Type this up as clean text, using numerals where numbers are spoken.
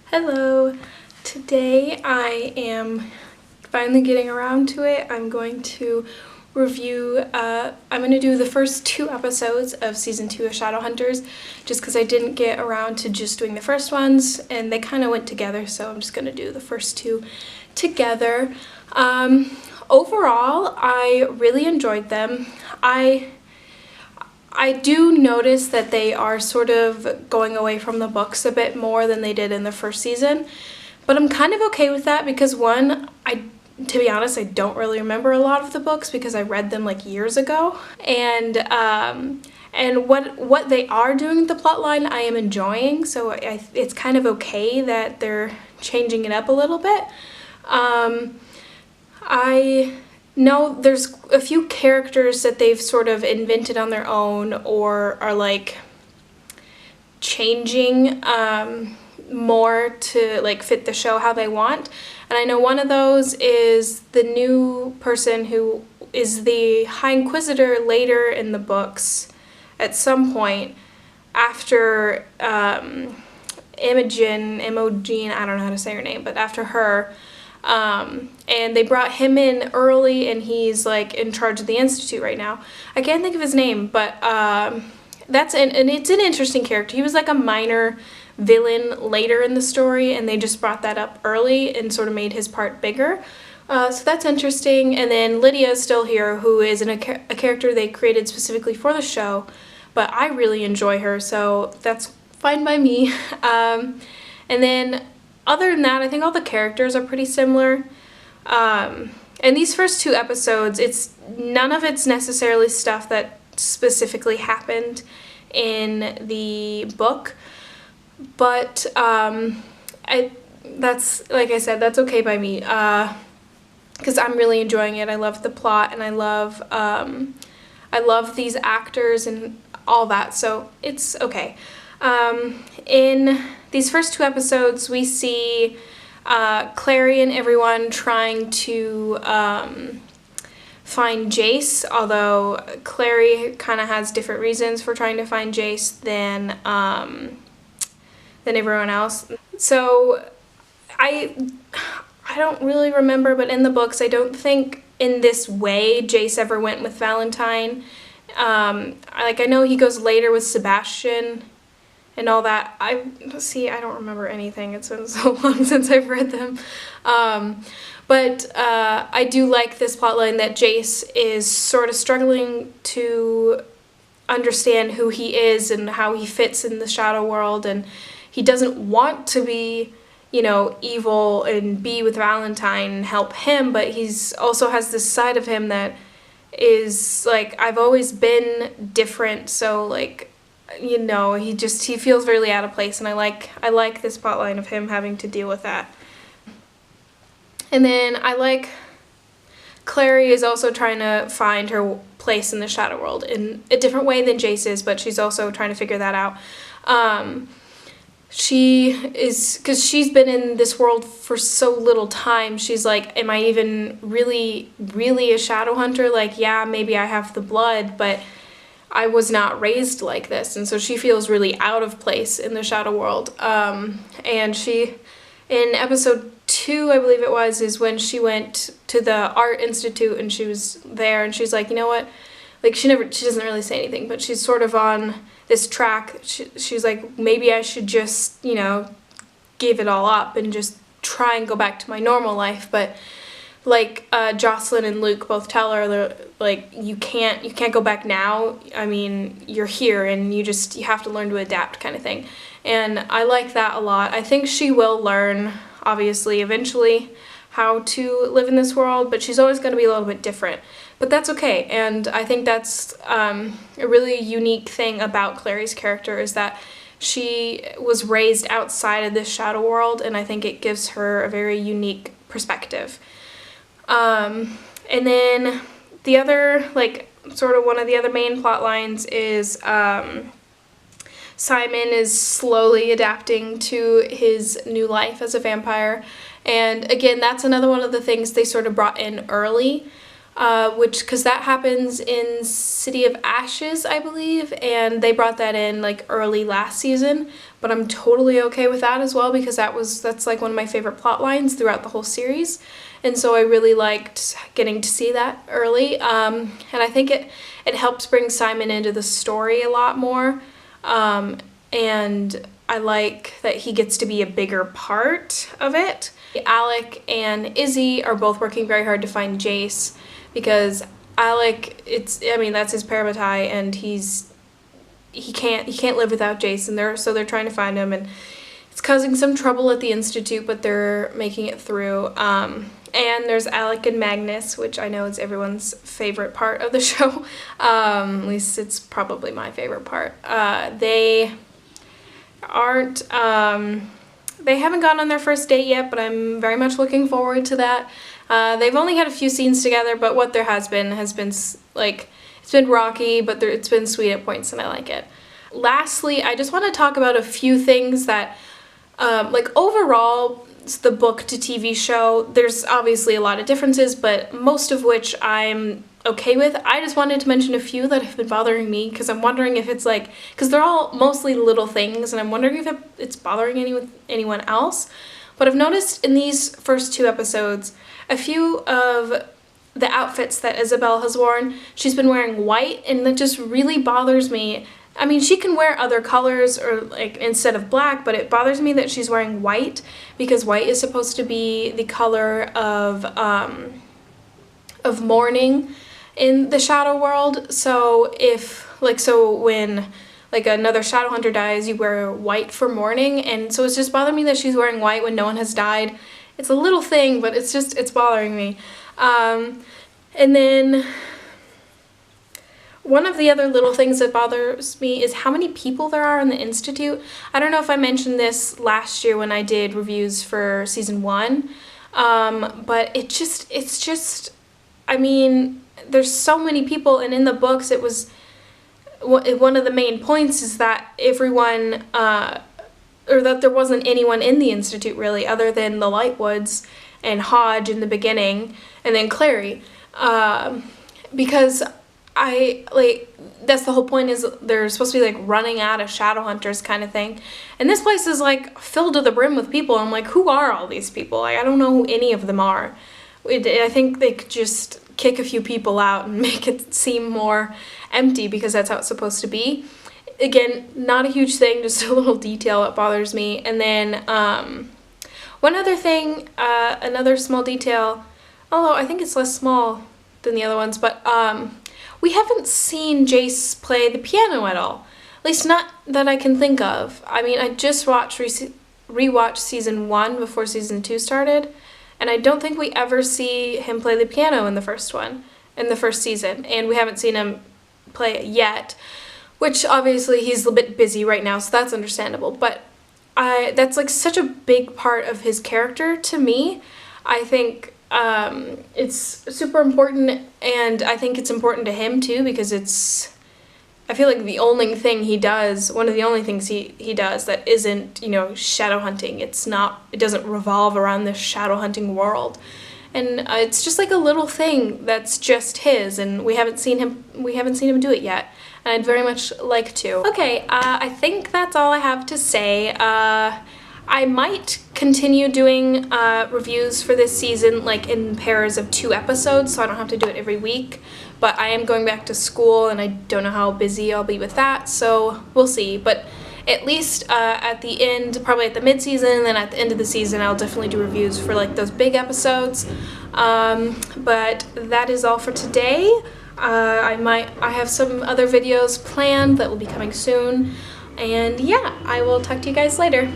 Hello! Today I am finally getting around to it. I'm going to I'm going to do the first 2 episodes of season 2 of Shadowhunters just because I didn't get around to just doing the first ones and they kind of went together, so I'm just going to do the first 2 together. Overall, I really enjoyed them. I do notice that they are sort of going away from the books a bit more than they did in the first season, but I'm kind of okay with that because one, to be honest, I don't really remember a lot of the books because I read them like years ago, and what they are doing with the plotline I am enjoying, so it's kind of okay that they're changing it up a little bit. I know there's a few characters that they've sort of invented on their own or are like changing more to like fit the show how they want. And I know one of those is the new person who is the High Inquisitor later in the books at some point after Imogen, I don't know how to say her name, but after her. And they brought him in early and he's like in charge of the Institute right now. I can't think of his name, but and it's an interesting character. He was like a minor villain later in the story and they just brought that up early and sort of made his part bigger. So that's interesting. And then Lydia is still here, who is a character they created specifically for the show, but I really enjoy her, so that's fine by me. And then other than that, I think all the characters are pretty similar. And these first 2 episodes, none of it's necessarily stuff that specifically happened in the book, but that's, like I said, that's okay by me, because I'm really enjoying it. I love the plot and I love these actors and all that, so it's okay. In these first 2 episodes, we see Clary and everyone trying to find Jace, although Clary kind of has different reasons for trying to find Jace than everyone else. So I don't really remember, but in the books, I don't think in this way Jace ever went with Valentine. I know he goes later with Sebastian and all that. I don't remember anything. It's been so long since I've read them. But I do like this plotline that Jace is sort of struggling to understand who he is and how he fits in the shadow world, and he doesn't want to be, evil and be with Valentine and help him, but he's also has this side of him that is like, I've always been different, so like, he feels really out of place, and I like this plotline of him having to deal with that. And then I like Clary is also trying to find her place in the shadow world in a different way than Jace is, but she's also trying to figure that out. Because she's been in this world for so little time, she's like, am I even really, really a Shadowhunter? Like, yeah, maybe I have the blood, but I was not raised like this, and so she feels really out of place in the shadow world. And she, in episode 2, I believe it was, is when she went to the art institute and she was there and she's like, you know what, like she doesn't really say anything, but she's sort of on this track. She's like, maybe I should just, give it all up and just try and go back to my normal life. But like Jocelyn and Luke both tell her, they're like, you can't go back now. I mean, you're here and you have to learn to adapt, kind of thing. And I like that a lot. I think she will learn, obviously, eventually, how to live in this world, but she's always going to be a little bit different. But that's okay, and I think that's a really unique thing about Clary's character, is that she was raised outside of this shadow world, and I think it gives her a very unique perspective. And then the other, like, sort of one of the other main plot lines is Simon is slowly adapting to his new life as a vampire. And again, that's another one of the things they sort of brought in early. because that happens in City of Ashes, I believe, and they brought that in like early last season, but I'm totally okay with that as well because that's like one of my favorite plot lines throughout the whole series, and so I really liked getting to see that early, and I think it helps bring Simon into the story a lot more, and I like that he gets to be a bigger part of it. Alec and Izzy are both working very hard to find Jace, because Alec, that's his parabatai, and he can't live without Jace, and they're trying to find him, and it's causing some trouble at the Institute, but they're making it through. And there's Alec and Magnus, which I know is everyone's favorite part of the show. At least it's probably my favorite part. They haven't gone on their first date yet, but I'm very much looking forward to that. They've only had a few scenes together, but what there has been like, it's been rocky, but it's been sweet at points, and I like it. Lastly, I just want to talk about a few things that, like, overall, the book to TV show, there's obviously a lot of differences, but most of which I'm okay with. I just wanted to mention a few that have been bothering me, because I'm wondering if it's like, because they're all mostly little things, and I'm wondering if it's bothering anyone else. But I've noticed in these first 2 episodes, a few of the outfits that Isabel has worn, she's been wearing white, and that just really bothers me. I mean, she can wear other colors or like instead of black, but it bothers me that she's wearing white, because white is supposed to be the color of mourning in the shadow world. So when like another Shadowhunter dies, you wear white for mourning, and so it's just bothering me that she's wearing white when no one has died. It's a little thing, but it's bothering me. And then one of the other little things that bothers me is how many people there are in the Institute. I don't know if I mentioned this last year when I did reviews for season 1, but it's just, I mean, there's so many people, and in the books it was, one of the main points is that everyone, or that there wasn't anyone in the Institute really, other than the Lightwoods and Hodge in the beginning, and then Clary, because that's the whole point, is they're supposed to be like running out of Shadowhunters kind of thing, and this place is like filled to the brim with people. I'm like, who are all these people? Like, I don't know who any of them are. I think they could just kick a few people out and make it seem more empty, because that's how it's supposed to be. Again, not a huge thing, just a little detail that bothers me. And then one other thing, another small detail, although I think it's less small than the other ones, but we haven't seen Jace play the piano at all. At least not that I can think of. I mean, I just rewatched season 1 before season 2 started, and I don't think we ever see him play the piano in the first season, and we haven't seen him play it yet, which obviously he's a bit busy right now, so that's understandable, but that's like such a big part of his character to me. I think it's super important, and I think it's important to him too, because I feel like the only thing he does, one of the only things he does that isn't, shadow hunting. It doesn't revolve around this shadow hunting world. And it's just like a little thing that's just his, and we haven't seen him do it yet. And I'd very much like to. Okay, I think that's all I have to say. I might continue doing reviews for this season, like in pairs of 2 episodes, so I don't have to do it every week. But I am going back to school, and I don't know how busy I'll be with that, so we'll see. But at least at the end, probably at the mid-season, and then at the end of the season, I'll definitely do reviews for like those big episodes. But that is all for today. I have some other videos planned that will be coming soon. And yeah, I will talk to you guys later.